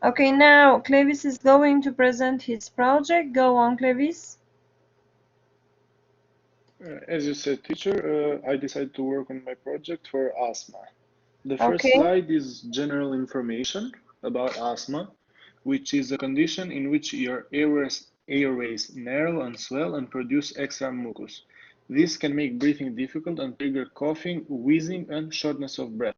Okay, now Clevis is going to present his project. Go on, Clevis. As you said, teacher, I decided to work on my project for asthma. The first Okay. slide is general information about asthma, which is a condition in which your airways narrow and swell and produce extra mucus. This can make breathing difficult and trigger coughing, wheezing, and shortness of breath.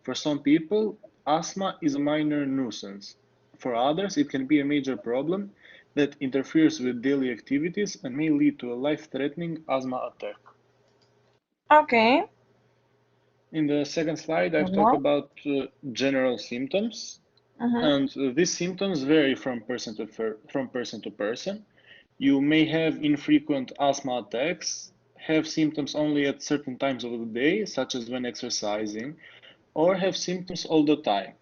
For some people, asthma is a minor nuisance. For others, it can be a major problem that interferes with daily activities and may lead to a life-threatening asthma attack. Okay. In the second slide, I've talked about general symptoms, and these symptoms vary from person to person. You may have infrequent asthma attacks, have symptoms only at certain times of the day, such as when exercising, or have symptoms all the time.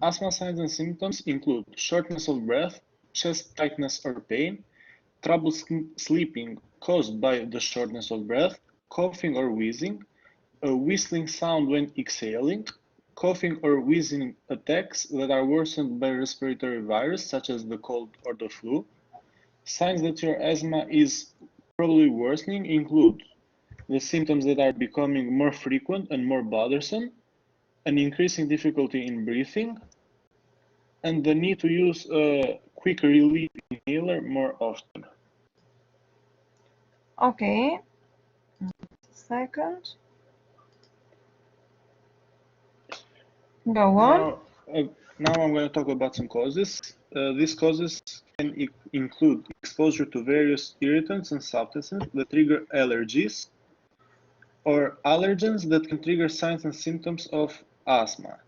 Asthma signs and symptoms include shortness of breath, chest tightness or pain, trouble sleeping caused by the shortness of breath, coughing or wheezing, a whistling sound when exhaling, coughing or wheezing attacks that are worsened by respiratory virus such as the cold or the flu. Signs that your asthma is probably worsening include the symptoms that are becoming more frequent and more bothersome, an increasing difficulty in breathing, and the need to use a quick relief inhaler more often. Okay. Second. Go on. Now I'm going to talk about some causes. These causes can include exposure to various irritants and substances that trigger allergies, or allergens that can trigger signs and symptoms of asthma.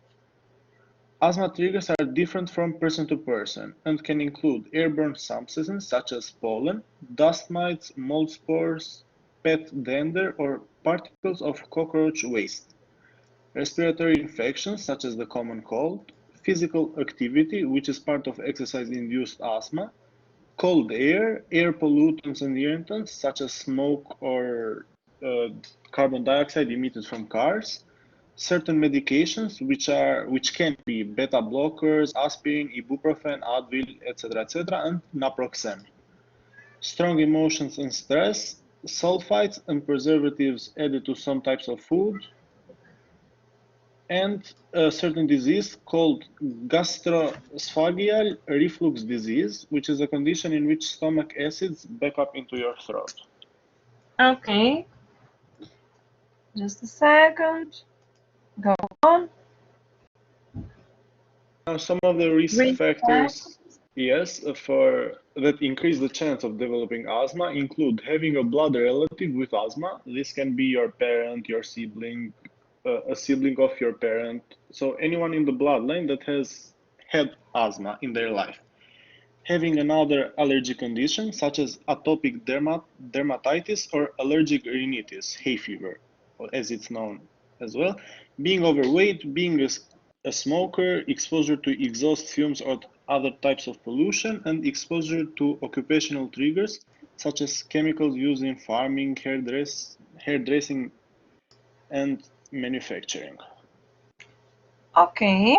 Asthma triggers are different from person to person and can include airborne substances such as pollen, dust mites, mold spores, pet dander, or particles of cockroach waste. Respiratory infections such as the common cold, physical activity, which is part of exercise-induced asthma, cold air, air pollutants and irritants such as smoke or carbon dioxide emitted from cars, certain medications which can be beta blockers, aspirin, ibuprofen, Advil, etc., and naproxen. Strong emotions and stress, sulfites and preservatives added to some types of food, and a certain disease called gastroesophageal reflux disease, which is a condition in which stomach acids back up into your throat. Okay. Just a second. Go on. Now, some of the risk factors, yes, that increase the chance of developing asthma include having a blood relative with asthma. This can be your parent, your sibling, a sibling of your parent. So anyone in the bloodline that has had asthma in their life. Having another allergic condition such as atopic dermatitis or allergic rhinitis, hay fever, as it's known as well, being overweight, being a smoker, exposure to exhaust fumes or other types of pollution, and exposure to occupational triggers such as chemicals used in farming, hairdressing, and manufacturing. Okay.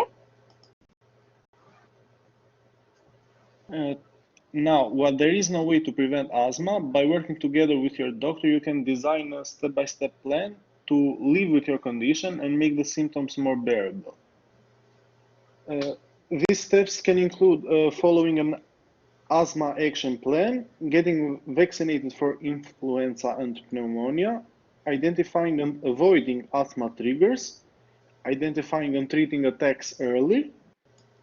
Now, while there is no way to prevent asthma, by working together with your doctor, you can design a step-by-step plan to live with your condition and make the symptoms more bearable. These steps can include following an asthma action plan, getting vaccinated for influenza and pneumonia, identifying and avoiding asthma triggers, identifying and treating attacks early,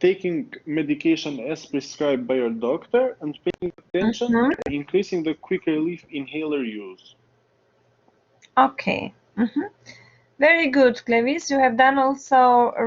taking medication as prescribed by your doctor, and paying attention to increasing the quick relief inhaler use. Okay. Very good, Clevis. You have done also